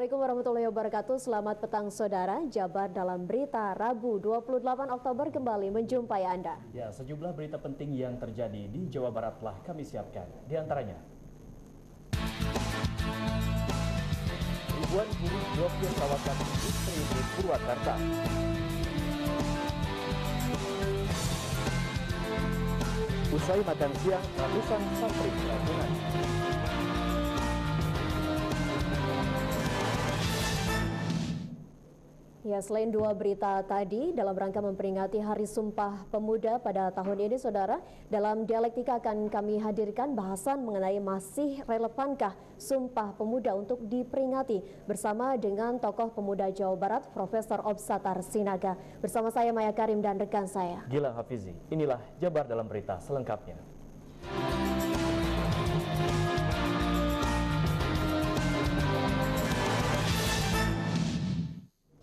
Assalamualaikum warahmatullahi wabarakatuh. Selamat petang saudara. Jabar dalam berita Rabu 28 Oktober kembali menjumpai Anda. Ya, sejumlah berita penting yang terjadi di Jawa Barat telah kami siapkan. Di antaranya, ribuan buruh blokir kawasan industri di Purwakarta. Usai makan siang, ratusan santri keracunan. Ya, selain dua berita tadi, dalam rangka memperingati Hari Sumpah Pemuda pada tahun ini, saudara, dalam dialektika akan kami hadirkan bahasan mengenai masih relevankah Sumpah Pemuda untuk diperingati bersama dengan tokoh pemuda Jawa Barat, Profesor Obsatar Sinaga. Bersama saya Maya Karim dan rekan saya Gilang Hafizi. Inilah Jabar dalam berita selengkapnya.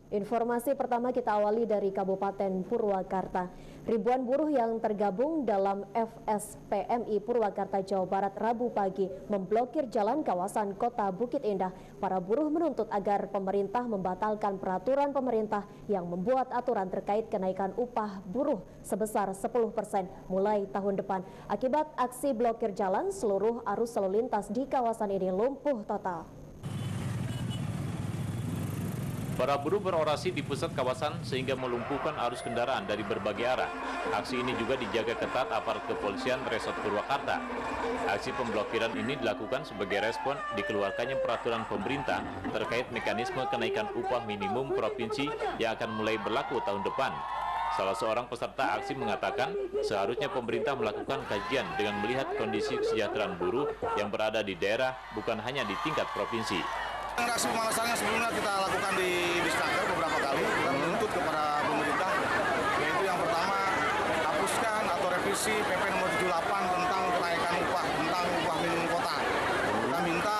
Informasi pertama kita awali dari Kabupaten Purwakarta. Ribuan buruh yang tergabung dalam FSPMI Purwakarta, Jawa Barat Rabu pagi memblokir jalan kawasan Kota Bukit Indah. Para buruh menuntut agar pemerintah membatalkan peraturan pemerintah yang membuat aturan terkait kenaikan upah buruh sebesar 10% mulai tahun depan. Akibat aksi blokir jalan, seluruh arus lalu lintas di kawasan ini lumpuh total. Para buruh berorasi di pusat kawasan sehingga melumpuhkan arus kendaraan dari berbagai arah. Aksi ini juga dijaga ketat aparat kepolisian Resort Purwakarta. Aksi pemblokiran ini dilakukan sebagai respon dikeluarkannya peraturan pemerintah terkait mekanisme kenaikan upah minimum provinsi yang akan mulai berlaku tahun depan. Salah seorang peserta aksi mengatakan seharusnya pemerintah melakukan kajian dengan melihat kondisi kesejahteraan buruh yang berada di daerah, bukan hanya di tingkat provinsi. Aksi pemalasannya sebelumnya kita lakukan di Disnaker beberapa kali dan menuntut kepada pemerintah, yaitu yang pertama hapuskan atau revisi PP nomor 78 tentang kenaikan upah, tentang upah minimum kota. Kita minta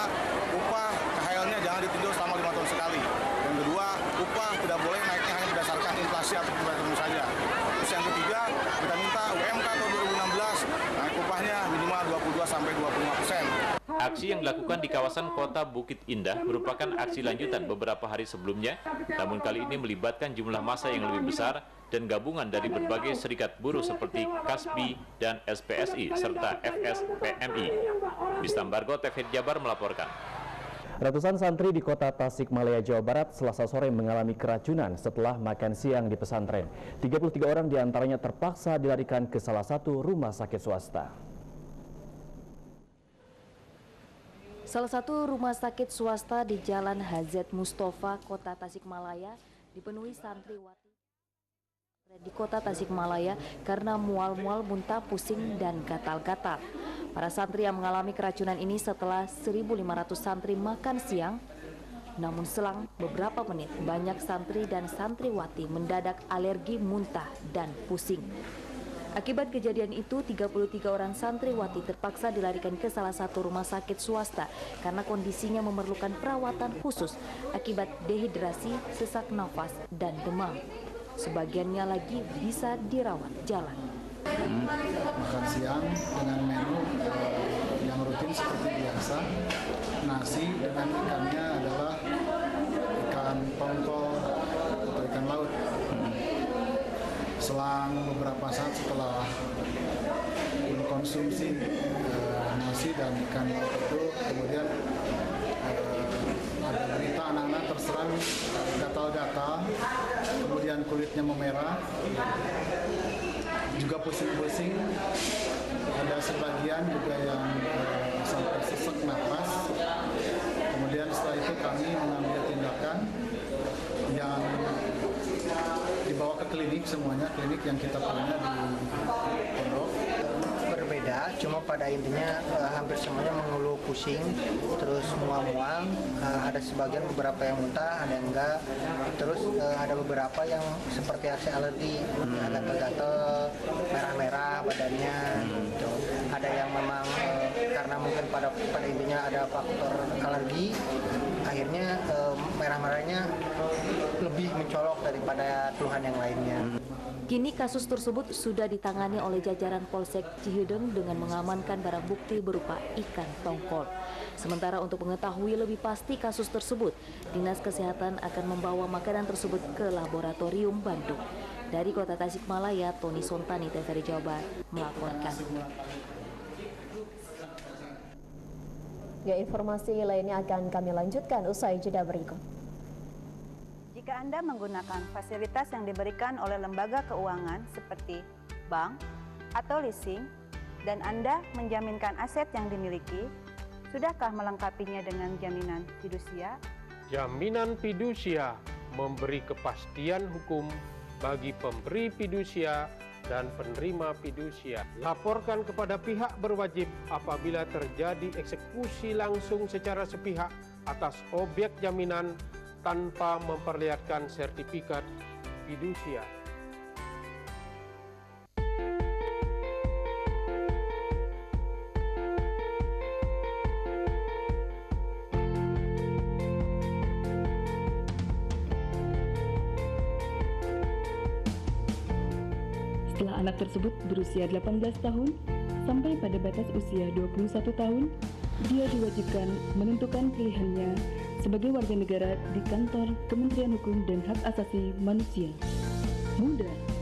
upah KHL-nya jangan ditinjau selama 5 tahun sekali. Yang kedua, upah tidak boleh naiknya hanya berdasarkan inflasi atau pertumbuhan saja. Terus yang ketiga, kita minta UMK tahun 2016 naik upahnya minimal 22–25%. Aksi yang dilakukan di kawasan Kota Bukit Indah merupakan aksi lanjutan beberapa hari sebelumnya, namun kali ini melibatkan jumlah massa yang lebih besar dan gabungan dari berbagai serikat buruh seperti KASBI dan SPSI serta FSPMI. Bistambargo TV Jabar melaporkan. Ratusan santri di kota Tasikmalaya, Jawa Barat Selasa sore mengalami keracunan setelah makan siang di pesantren. 33 orang diantaranya terpaksa dilarikan ke salah satu rumah sakit swasta. Salah satu rumah sakit swasta di Jalan HZ Mustafa, Kota Tasikmalaya, dipenuhi santriwati di Kota Tasikmalaya karena mual-mual, muntah, pusing, dan gatal-gatal. Para santri yang mengalami keracunan ini setelah 1.500 santri makan siang. Namun selang beberapa menit, banyak santri dan santriwati mendadak alergi, muntah, dan pusing. Akibat kejadian itu, 33 orang santriwati terpaksa dilarikan ke salah satu rumah sakit swasta karena kondisinya memerlukan perawatan khusus akibat dehidrasi, sesak nafas, dan demam. Sebagiannya lagi bisa dirawat jalan. Makan siang dengan menu yang rutin seperti biasa. Nasi dengan ikannya adalah ikan tongkol atau ikan laut. Selang beberapa saat setelah mengkonsumsi nasi dan ikan laut itu, kemudian ada berita anak-anak terserang gatal-gatal, kemudian kulitnya memerah, juga pusing-pusing, ada sebagian juga yang sampai sesak napas. Kemudian setelah itu kami mengambil tindakan yang dibawa ke klinik, semuanya klinik yang kita punya di pondok. Berbeda, cuma pada intinya hampir semuanya mengeluh pusing, terus mual-mual, ada sebagian beberapa yang muntah, ada yang enggak, terus ada beberapa yang seperti aksi alergi, gatal-gatal, merah-merah badannya, gitu. Ada yang memang karena mungkin pada intinya ada faktor alergi, akhirnya merah-merahnya lebih mencolok daripada keluhan yang lainnya. Kini kasus tersebut sudah ditangani oleh jajaran Polsek Cihideng dengan mengamankan barang bukti berupa ikan tongkol. Sementara untuk mengetahui lebih pasti kasus tersebut, Dinas Kesehatan akan membawa makanan tersebut ke laboratorium Bandung. Dari Kota Tasikmalaya, Tony Sontani, TVRI Jawa Barat, melaporkan. Ya, informasi lainnya akan kami lanjutkan usai jeda berikut. Jika Anda menggunakan fasilitas yang diberikan oleh lembaga keuangan seperti bank atau leasing, dan Anda menjaminkan aset yang dimiliki, sudahkah melengkapinya dengan jaminan fidusia? Jaminan fidusia memberi kepastian hukum bagi pemberi fidusia dan penerima fidusia. Laporkan kepada pihak berwajib apabila terjadi eksekusi langsung secara sepihak atas objek jaminan tanpa memperlihatkan sertifikat fidusia. Setelah anak tersebut berusia 18 tahun sampai pada batas usia 21 tahun, dia diwajibkan menentukan pilihannya sebagai warga negara di kantor Kementerian Hukum dan Hak Asasi Manusia. Mudah.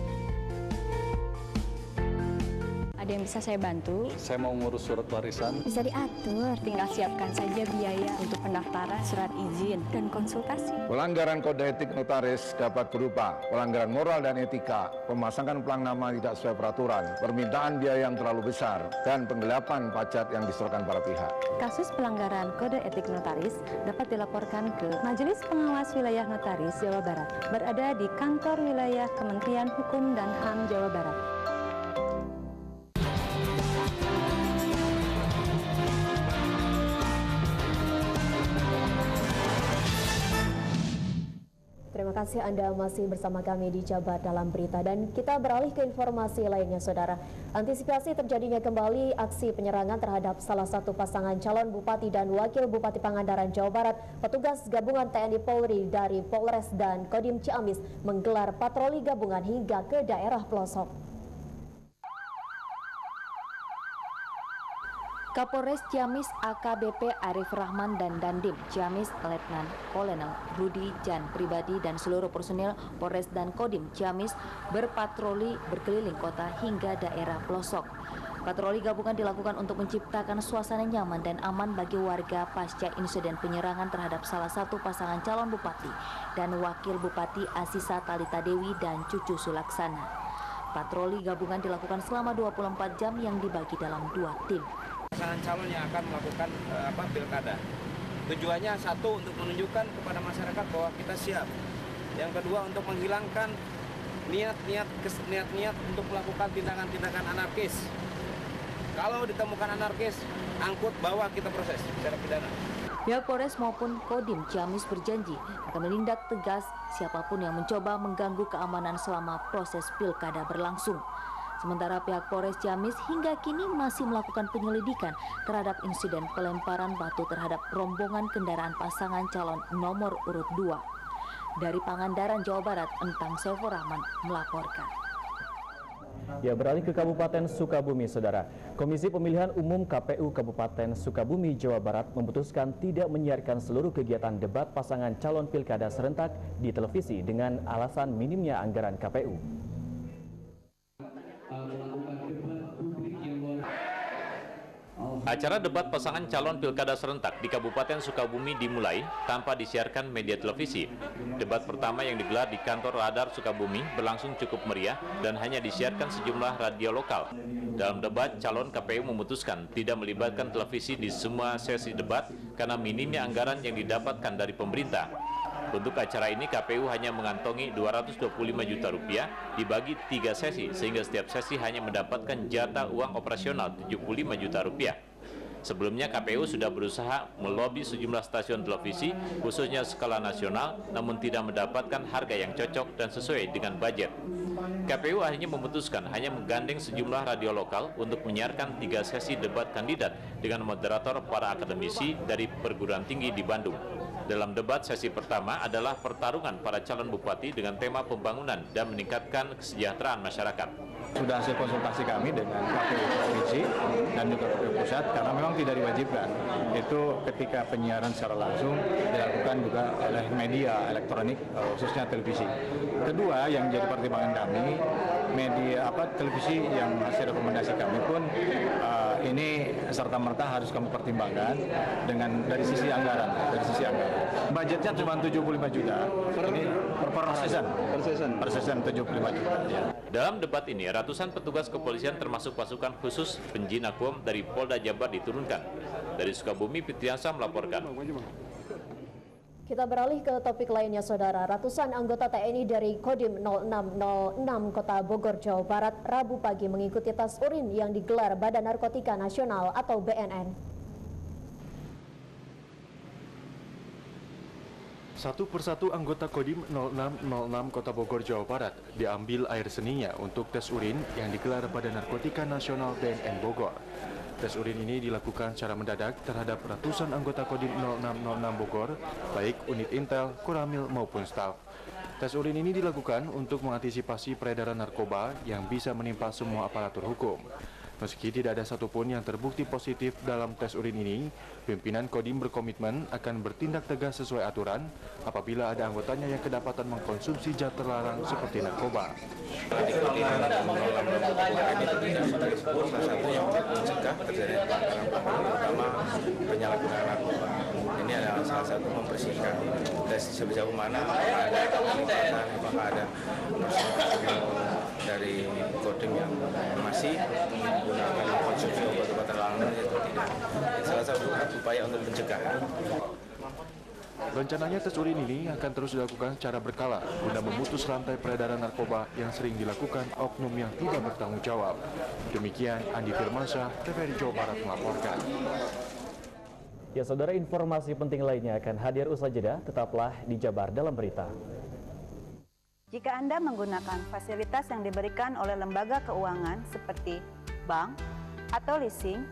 Ada yang bisa saya bantu? Saya mau ngurus surat warisan. Bisa diatur, tinggal siapkan saja biaya untuk pendaftaran, surat izin, dan konsultasi. Pelanggaran kode etik notaris dapat berupa pelanggaran moral dan etika, pemasangan pelang nama tidak sesuai peraturan, permintaan biaya yang terlalu besar, dan penggelapan pajak yang disetorkan para pihak. Kasus pelanggaran kode etik notaris dapat dilaporkan ke Majelis Pengawas Wilayah Notaris Jawa Barat, berada di kantor wilayah Kementerian Hukum dan HAM Jawa Barat. Terima kasih Anda masih bersama kami di Jabar dalam berita, dan kita beralih ke informasi lainnya, Saudara. Antisipasi terjadinya kembali aksi penyerangan terhadap salah satu pasangan calon Bupati dan Wakil Bupati Pangandaran, Jawa Barat, petugas gabungan TNI Polri dari Polres dan Kodim Ciamis menggelar patroli gabungan hingga ke daerah pelosok. Kapolres Ciamis AKBP Arif Rahman dan Dandim Ciamis Letnan Kolonel Rudi Jan pribadi dan seluruh personil Polres dan Kodim Ciamis berpatroli berkeliling kota hingga daerah pelosok. Patroli gabungan dilakukan untuk menciptakan suasana nyaman dan aman bagi warga pasca insiden penyerangan terhadap salah satu pasangan calon bupati dan wakil bupati Asisa Talita Dewi dan Cucu Sulaksana. Patroli gabungan dilakukan selama 24 jam yang dibagi dalam 2 tim. Pasangan calon yang akan melakukan pilkada. Tujuannya satu, untuk menunjukkan kepada masyarakat bahwa kita siap. Yang kedua, untuk menghilangkan niat-niat untuk melakukan tindakan-tindakan anarkis. Kalau ditemukan anarkis, angkut bawa kita proses secara pidana. Pihak Polres maupun Kodim Ciamis berjanji akan menindak tegas siapapun yang mencoba mengganggu keamanan selama proses pilkada berlangsung. Sementara pihak Polres Ciamis hingga kini masih melakukan penyelidikan terhadap insiden pelemparan batu terhadap rombongan kendaraan pasangan calon nomor urut 2. Dari Pangandaran, Jawa Barat, Entang Saiful Rahman melaporkan. Ya, beralih ke Kabupaten Sukabumi, Saudara. Komisi Pemilihan Umum KPU Kabupaten Sukabumi, Jawa Barat memutuskan tidak menyiarkan seluruh kegiatan debat pasangan calon pilkada serentak di televisi dengan alasan minimnya anggaran KPU. Acara debat pasangan calon pilkada serentak di Kabupaten Sukabumi dimulai tanpa disiarkan media televisi. Debat pertama yang digelar di kantor Radar Sukabumi berlangsung cukup meriah dan hanya disiarkan sejumlah radio lokal. Dalam debat, calon KPU memutuskan tidak melibatkan televisi di semua sesi debat karena minimnya anggaran yang didapatkan dari pemerintah. Untuk acara ini KPU hanya mengantongi Rp225 juta dibagi 3 sesi sehingga setiap sesi hanya mendapatkan jatah uang operasional Rp75 juta. Sebelumnya KPU sudah berusaha melobi sejumlah stasiun televisi khususnya skala nasional namun tidak mendapatkan harga yang cocok dan sesuai dengan budget. KPU akhirnya memutuskan hanya menggandeng sejumlah radio lokal untuk menyiarkan 3 sesi debat kandidat dengan moderator para akademisi dari perguruan tinggi di Bandung. Dalam debat sesi pertama adalah pertarungan para calon bupati dengan tema pembangunan dan meningkatkan kesejahteraan masyarakat. Sudah hasil konsultasi kami dengan KPU Provinsi dan juga KPU Pusat, karena memang tidak diwajibkan. Itu ketika penyiaran secara langsung dilakukan juga oleh media elektronik, khususnya televisi. Kedua, yang jadi pertimbangan kami, televisi yang hasil rekomendasi kami pun ini serta-merta harus kami pertimbangkan dari sisi anggaran. Budgetnya cuma 75 juta. Ini per season 75 juta. Ya. Dalam debat ini, ratusan petugas kepolisian termasuk pasukan khusus penjina Bom dari Polda Jabar diturunkan. Dari Sukabumi, Fitriansa melaporkan. Kita beralih ke topik lainnya, Saudara. Ratusan anggota TNI dari Kodim 0606 Kota Bogor, Jawa Barat, Rabu pagi mengikuti tes urin yang digelar Badan Narkotika Nasional atau BNN. Satu persatu anggota Kodim 0606 Kota Bogor, Jawa Barat diambil air seninya untuk tes urin yang digelar Badan Narkotika Nasional BNN Bogor. Tes urin ini dilakukan secara mendadak terhadap ratusan anggota Kodim 0606 Bogor, baik unit intel, koramil maupun staf. Tes urin ini dilakukan untuk mengantisipasi peredaran narkoba yang bisa menimpa semua aparatur hukum. Meski tidak ada satupun yang terbukti positif dalam tes urin ini, pimpinan Kodim berkomitmen akan bertindak tegas sesuai aturan apabila ada anggotanya yang kedapatan mengkonsumsi zat terlarang seperti narkoba. Di Kodim 0606 itu sebagai salah satu yang mencegah terjadi pelanggaran terutama penyalahgunaan narkoba. Ini adalah salah satu membersihkan dan sejauh mana ada keterlibatan, apakah ada personil dari Kodim yang masih menggunakan konsumsi obat-obat terlarang atau tidak. Salah satu upaya untuk pencegahan. Rencananya tes urin ini akan terus dilakukan secara berkala guna memutus rantai peredaran narkoba yang sering dilakukan oknum yang tidak bertanggung jawab. Demikian Andi Firmansyah, TVRI Jawa Barat melaporkan. Ya, Saudara, informasi penting lainnya akan hadir usai jeda. Tetaplah di Jabar Dalam Berita. Jika Anda menggunakan fasilitas yang diberikan oleh lembaga keuangan seperti bank atau leasing,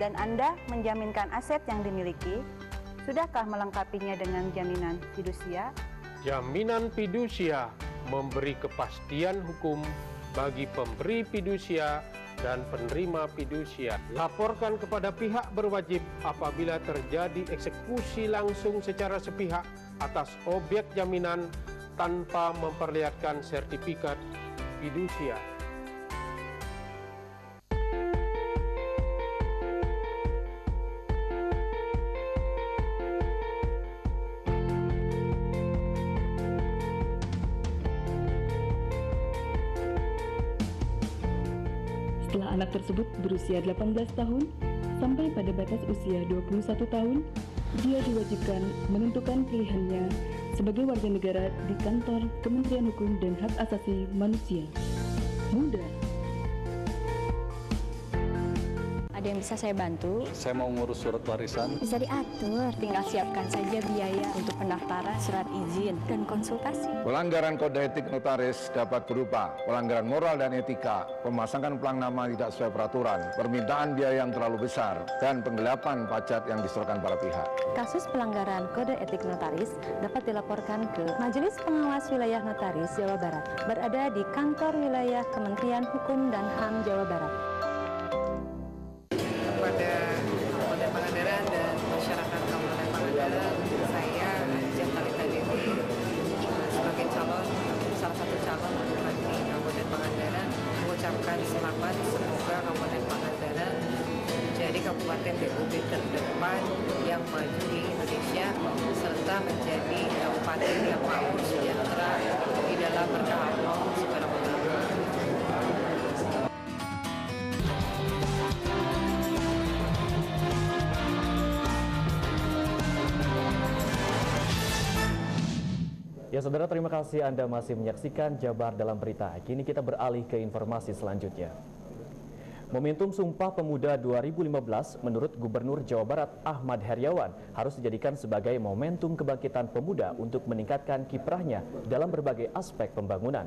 dan Anda menjaminkan aset yang dimiliki, sudahkah melengkapinya dengan jaminan fidusia? Jaminan fidusia memberi kepastian hukum bagi pemberi fidusia dan penerima fidusia. Laporkan kepada pihak berwajib apabila terjadi eksekusi langsung secara sepihak atas objek jaminan tanpa memperlihatkan sertifikat fidusia. Setelah anak tersebut berusia 18 tahun sampai pada batas usia 21 tahun, dia diwajibkan menentukan pilihannya sebagai warga negara di kantor Kementerian Hukum dan Hak Asasi Manusia. Mudah. Ada yang bisa saya bantu? Saya mau ngurus surat warisan. Bisa diatur, tinggal siapkan saja biaya untuk pendaftaran, surat izin, dan konsultasi. Pelanggaran kode etik notaris dapat berupa pelanggaran moral dan etika, pemasangan pelang nama tidak sesuai peraturan, permintaan biaya yang terlalu besar, dan penggelapan pajak yang disetorkan para pihak. Kasus pelanggaran kode etik notaris dapat dilaporkan ke Majelis Pengawas Wilayah Notaris Jawa Barat, berada di kantor wilayah Kementerian Hukum dan HAM Jawa Barat. Kepada Kabupaten Pangandaran dan masyarakat Kabupaten Pangandaran, saya Jantalita Dewi sebagai salah satu calon bupati Kabupaten Pangandaran mengucapkan selamat, semoga Kabupaten Pangandaran menjadi kabupaten BUB terdepan yang maju di Indonesia serta menjadi kabupaten yang makmur sejahtera di dalam berkah Allah Subhanahu wa Ta'ala. Ya, Saudara, terima kasih Anda masih menyaksikan Jabar Dalam Berita. Kini kita beralih ke informasi selanjutnya. Momentum Sumpah Pemuda 2015 menurut Gubernur Jawa Barat Ahmad Heriawan harus dijadikan sebagai momentum kebangkitan pemuda untuk meningkatkan kiprahnya dalam berbagai aspek pembangunan.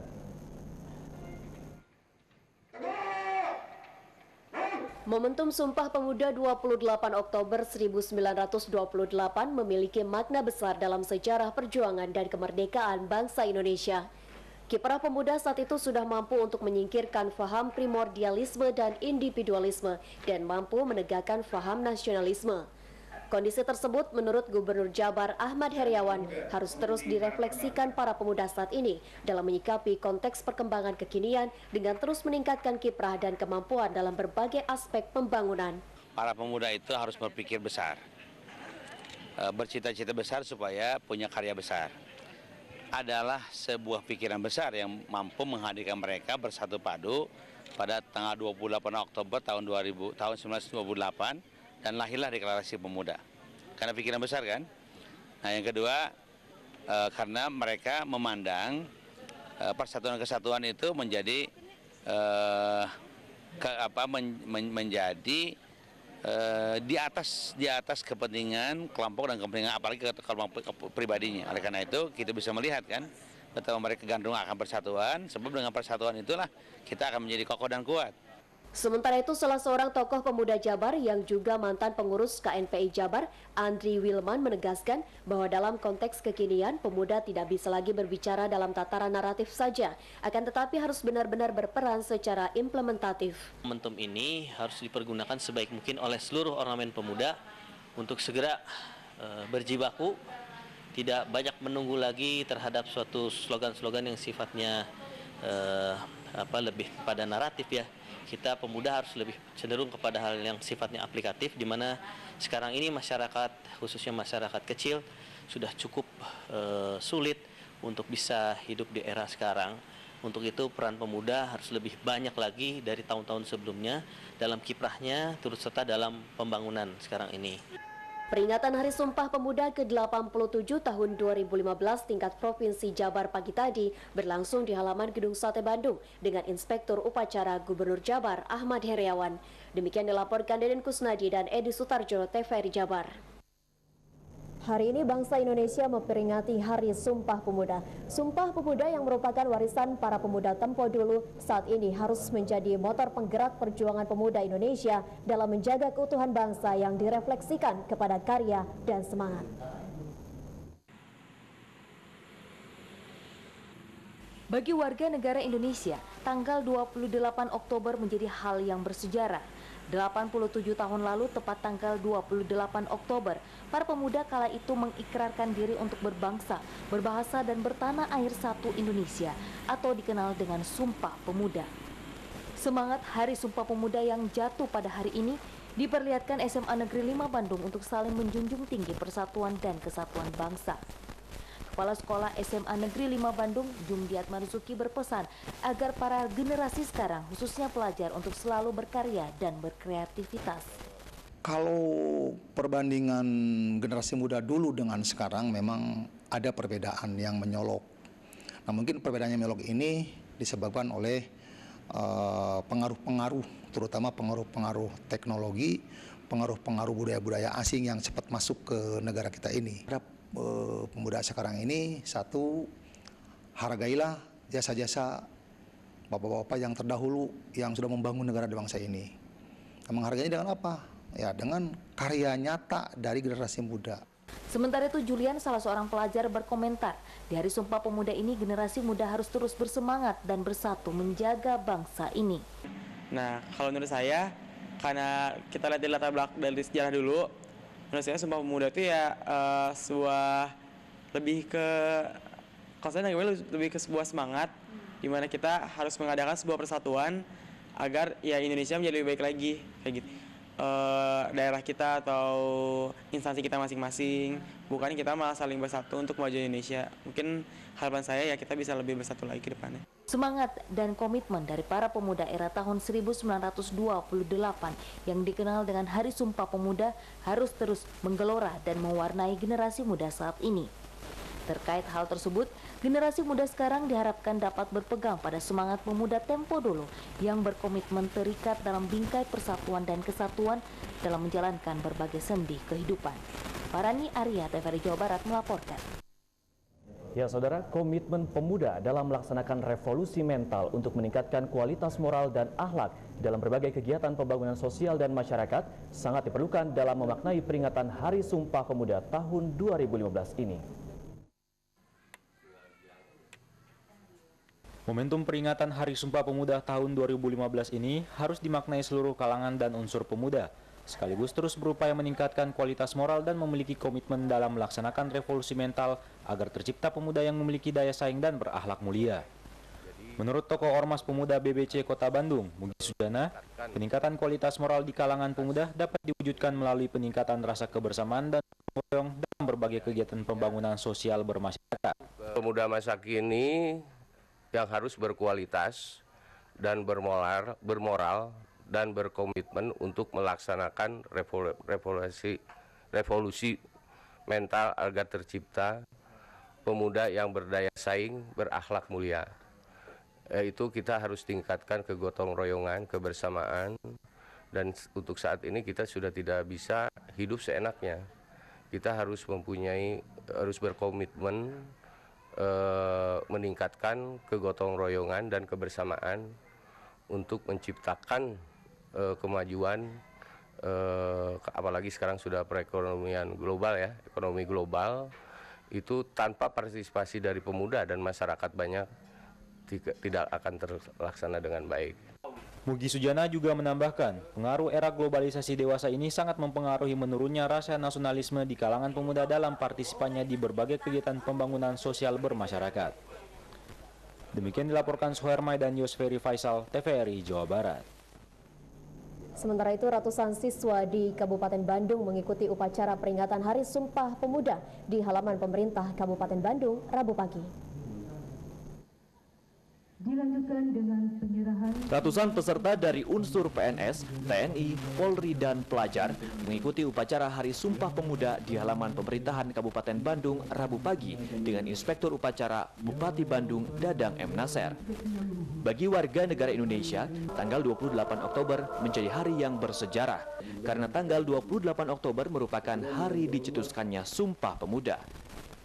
Momentum Sumpah Pemuda 28 Oktober 1928 memiliki makna besar dalam sejarah perjuangan dan kemerdekaan bangsa Indonesia. Kiprah pemuda saat itu sudah mampu untuk menyingkirkan faham primordialisme dan individualisme dan mampu menegakkan faham nasionalisme. Kondisi tersebut menurut Gubernur Jabar Ahmad Heriawan harus terus direfleksikan para pemuda saat ini dalam menyikapi konteks perkembangan kekinian dengan terus meningkatkan kiprah dan kemampuan dalam berbagai aspek pembangunan. Para pemuda itu harus berpikir besar, bercita-cita besar supaya punya karya besar. Adalah sebuah pikiran besar yang mampu menghadirkan mereka bersatu padu pada tanggal 28 Oktober tahun 1928 dan lahirlah Deklarasi Pemuda. Karena pikiran besar kan. Nah yang kedua, karena mereka memandang persatuan kesatuan itu menjadi menjadi di atas kepentingan kelompok dan kepentingan apalagi kelompok pribadinya. Oleh karena itu kita bisa melihat kan betapa mereka gandrung akan persatuan, sebab dengan persatuan itulah kita akan menjadi kokoh dan kuat. Sementara itu, salah seorang tokoh pemuda Jabar yang juga mantan pengurus KNPI Jabar, Andri Wilman menegaskan bahwa dalam konteks kekinian, pemuda tidak bisa lagi berbicara dalam tataran naratif saja, akan tetapi harus benar-benar berperan secara implementatif. Momentum ini harus dipergunakan sebaik mungkin oleh seluruh ornamen pemuda untuk segera berjibaku, tidak banyak menunggu lagi terhadap suatu slogan-slogan yang sifatnya lebih pada naratif ya. Kita pemuda harus lebih cenderung kepada hal yang sifatnya aplikatif, di mana sekarang ini masyarakat, khususnya masyarakat kecil, sudah cukup sulit untuk bisa hidup di era sekarang. Untuk itu peran pemuda harus lebih banyak lagi dari tahun-tahun sebelumnya dalam kiprahnya turut serta dalam pembangunan sekarang ini. Peringatan Hari Sumpah Pemuda ke-87 tahun 2015 tingkat Provinsi Jabar pagi tadi berlangsung di halaman Gedung Sate Bandung dengan Inspektur Upacara Gubernur Jabar Ahmad Heriawan. Demikian dilaporkan Deden Kusnadi dan Edi Sutarjo, TVRI Jabar. Hari ini bangsa Indonesia memperingati Hari Sumpah Pemuda. Sumpah Pemuda yang merupakan warisan para pemuda tempo dulu saat ini harus menjadi motor penggerak perjuangan pemuda Indonesia dalam menjaga keutuhan bangsa yang direfleksikan kepada karya dan semangat. Bagi warga negara Indonesia, tanggal 28 Oktober menjadi hal yang bersejarah. 87 tahun lalu, tepat tanggal 28 Oktober, para pemuda kala itu mengikrarkan diri untuk berbangsa, berbahasa dan bertanah air satu Indonesia atau dikenal dengan Sumpah Pemuda. Semangat Hari Sumpah Pemuda yang jatuh pada hari ini diperlihatkan SMA Negeri 5 Bandung untuk saling menjunjung tinggi persatuan dan kesatuan bangsa. Kepala Sekolah SMA Negeri 5 Bandung, Jumdiat Marzuki berpesan agar para generasi sekarang, khususnya pelajar, untuk selalu berkarya dan berkreativitas. Kalau perbandingan generasi muda dulu dengan sekarang memang ada perbedaan yang menyolok. Nah mungkin perbedaan yang menyolok ini disebabkan oleh pengaruh-pengaruh, terutama pengaruh-pengaruh teknologi, pengaruh-pengaruh budaya-budaya asing yang cepat masuk ke negara kita ini. Pemuda sekarang ini, satu, hargailah jasa-jasa bapak-bapak yang terdahulu yang sudah membangun negara di bangsa ini. Menghargainya dengan apa? Ya, dengan karya nyata dari generasi muda. Sementara itu Julian, salah seorang pelajar, berkomentar, di Hari Sumpah Pemuda ini generasi muda harus terus bersemangat dan bersatu menjaga bangsa ini. Nah, kalau menurut saya, karena kita lihat di latar belakang dari sejarah dulu, menurut saya Sumpah Pemuda itu ya sebuah lebih ke, kalau saya lebih ke sebuah semangat di mana kita harus mengadakan sebuah persatuan agar ya Indonesia menjadi lebih baik lagi, kayak gitu. Daerah kita atau instansi kita masing-masing, bukan kita malah saling bersatu untuk maju Indonesia. Mungkin harapan saya ya kita bisa lebih bersatu lagi ke depannya. Semangat dan komitmen dari para pemuda era tahun 1928 yang dikenal dengan Hari Sumpah Pemuda harus terus menggelora dan mewarnai generasi muda saat ini. Terkait hal tersebut, generasi muda sekarang diharapkan dapat berpegang pada semangat pemuda tempo dulu yang berkomitmen terikat dalam bingkai persatuan dan kesatuan dalam menjalankan berbagai sendi kehidupan. Farani Arya, TVRI Jawa Barat melaporkan. Ya saudara, komitmen pemuda dalam melaksanakan revolusi mental untuk meningkatkan kualitas moral dan akhlak dalam berbagai kegiatan pembangunan sosial dan masyarakat sangat diperlukan dalam memaknai peringatan Hari Sumpah Pemuda tahun 2015 ini. Momentum peringatan Hari Sumpah Pemuda tahun 2015 ini harus dimaknai seluruh kalangan dan unsur pemuda, sekaligus terus berupaya meningkatkan kualitas moral dan memiliki komitmen dalam melaksanakan revolusi mental agar tercipta pemuda yang memiliki daya saing dan berakhlak mulia. Menurut tokoh Ormas Pemuda BBC Kota Bandung, Mugi Sujana, peningkatan kualitas moral di kalangan pemuda dapat diwujudkan melalui peningkatan rasa kebersamaan dan gotong royong dalam berbagai kegiatan pembangunan sosial bermasyarakat. Pemuda masa kini yang harus berkualitas dan bermoral dan berkomitmen untuk melaksanakan revolusi mental agar tercipta pemuda yang berdaya saing, berakhlak mulia. Itu kita harus tingkatkan kegotong royongan, kebersamaan, dan untuk saat ini kita sudah tidak bisa hidup seenaknya. Kita harus berkomitmen meningkatkan kegotong royongan dan kebersamaan untuk menciptakan kemajuan, apalagi sekarang sudah perekonomian global ya, ekonomi global itu tanpa partisipasi dari pemuda dan masyarakat banyak tidak akan terlaksana dengan baik. Mugi Sujana juga menambahkan, pengaruh era globalisasi dewasa ini sangat mempengaruhi menurunnya rasa nasionalisme di kalangan pemuda dalam partisipannya di berbagai kegiatan pembangunan sosial bermasyarakat. Demikian dilaporkan Suhermai dan Yosferi Faisal, TVRI Jawa Barat. Sementara itu, ratusan siswa di Kabupaten Bandung mengikuti upacara peringatan Hari Sumpah Pemuda di halaman pemerintah Kabupaten Bandung Rabu pagi. Dilanjutkan dengan penyerahan. Ratusan peserta dari unsur PNS, TNI, Polri, dan pelajar mengikuti upacara Hari Sumpah Pemuda di halaman pemerintahan Kabupaten Bandung Rabu pagi dengan Inspektur Upacara Bupati Bandung Dadang M. Nasser. Bagi warga negara Indonesia, tanggal 28 Oktober menjadi hari yang bersejarah karena tanggal 28 Oktober merupakan hari dicetuskannya Sumpah Pemuda.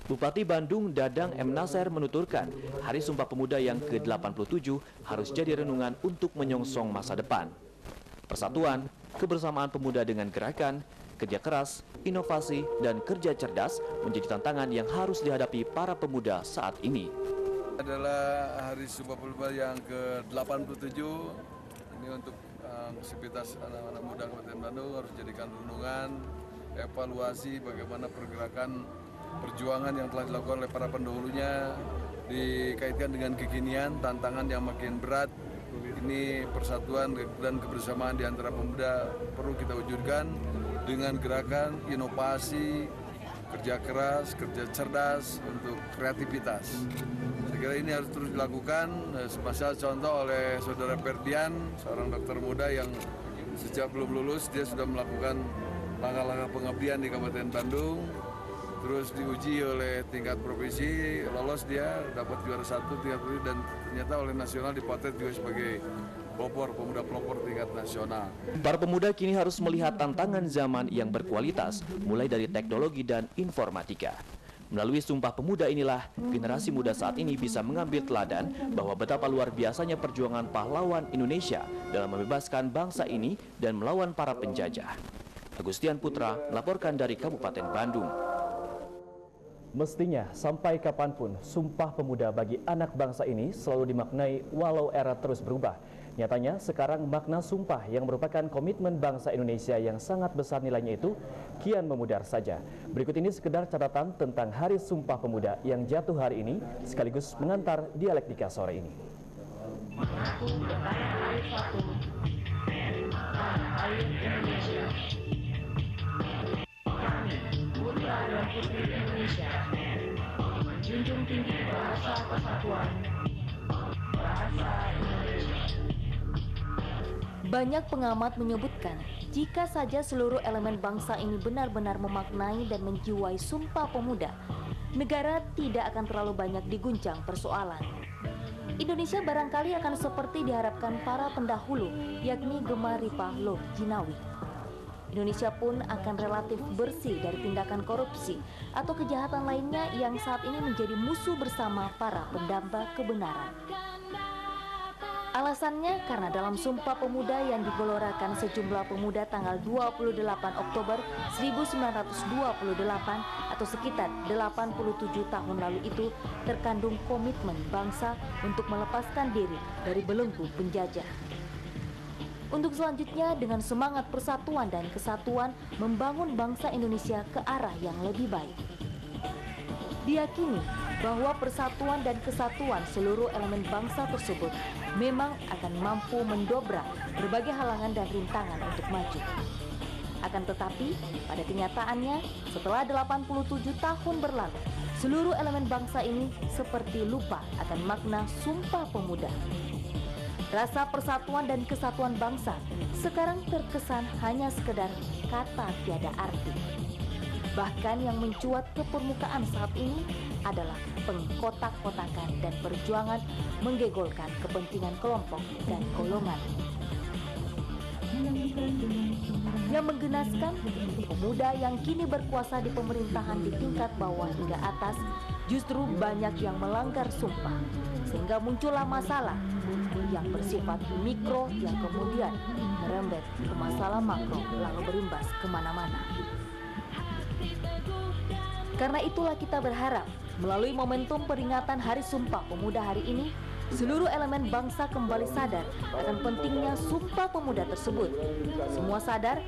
Bupati Bandung Dadang M. Nasser menuturkan, Hari Sumpah Pemuda yang ke-87 harus jadi renungan untuk menyongsong masa depan. Persatuan, kebersamaan pemuda dengan gerakan, kerja keras, inovasi, dan kerja cerdas menjadi tantangan yang harus dihadapi para pemuda saat ini. Adalah Hari Sumpah Pemuda yang ke-87, ini untuk aktivitas anak-anak muda Kabupaten Bandung harus jadikan renungan, evaluasi bagaimana pergerakan perjuangan yang telah dilakukan oleh para pendahulunya dikaitkan dengan kekinian, tantangan yang makin berat. Ini persatuan dan kebersamaan di antara pemuda perlu kita wujudkan dengan gerakan inovasi, kerja keras, kerja cerdas untuk kreativitas. Saya kira ini harus terus dilakukan. Semisal contoh oleh Saudara Ferdian, seorang dokter muda yang sejak belum lulus dia sudah melakukan langkah-langkah pengabdian di Kabupaten Bandung. Terus diuji oleh tingkat provinsi, lolos dia dapat juara 1 tingkat provinsi dan ternyata oleh nasional dipotret juga sebagai pemuda pelopor tingkat nasional. Para pemuda kini harus melihat tantangan zaman yang berkualitas, mulai dari teknologi dan informatika. Melalui Sumpah Pemuda inilah, generasi muda saat ini bisa mengambil teladan bahwa betapa luar biasanya perjuangan pahlawan Indonesia dalam membebaskan bangsa ini dan melawan para penjajah. Agustian Putra melaporkan dari Kabupaten Bandung. Mestinya sampai kapanpun Sumpah Pemuda bagi anak bangsa ini selalu dimaknai walau era terus berubah. Nyatanya sekarang makna sumpah yang merupakan komitmen bangsa Indonesia yang sangat besar nilainya itu kian memudar saja. Berikut ini sekedar catatan tentang Hari Sumpah Pemuda yang jatuh hari ini sekaligus mengantar dialektika sore ini. Putra dan putri Indonesia, menjunjung tinggi bahasa persatuan, bahasa Indonesia. Banyak pengamat menyebutkan, jika saja seluruh elemen bangsa ini benar-benar memaknai dan menjiwai Sumpah Pemuda, negara tidak akan terlalu banyak diguncang persoalan. Indonesia barangkali akan seperti diharapkan para pendahulu, yakni Gemaripah Loh Jinawi. Indonesia pun akan relatif bersih dari tindakan korupsi atau kejahatan lainnya yang saat ini menjadi musuh bersama para pendamba kebenaran. Alasannya karena dalam Sumpah Pemuda yang digelorakan sejumlah pemuda tanggal 28 Oktober 1928 atau sekitar 87 tahun lalu itu terkandung komitmen bangsa untuk melepaskan diri dari belenggu penjajah. Untuk selanjutnya dengan semangat persatuan dan kesatuan membangun bangsa Indonesia ke arah yang lebih baik. Diyakini bahwa persatuan dan kesatuan seluruh elemen bangsa tersebut memang akan mampu mendobrak berbagai halangan dan rintangan untuk maju. Akan tetapi, pada kenyataannya, setelah 87 tahun berlalu, seluruh elemen bangsa ini seperti lupa akan makna Sumpah Pemuda. Rasa persatuan dan kesatuan bangsa sekarang terkesan hanya sekedar kata tiada arti. Bahkan yang mencuat ke permukaan saat ini adalah pengkotak-kotakan dan perjuangan menggegolkan kepentingan kelompok dan golongan. Yang menggenaskan, pemuda yang kini berkuasa di pemerintahan di tingkat bawah hingga atas justru banyak yang melanggar sumpah, sehingga muncullah masalah yang bersifat mikro yang kemudian merembet ke masalah makro lalu berimbas kemana-mana. Karena itulah kita berharap melalui momentum peringatan Hari Sumpah Pemuda hari ini, seluruh elemen bangsa kembali sadar akan pentingnya Sumpah Pemuda tersebut. Semua sadar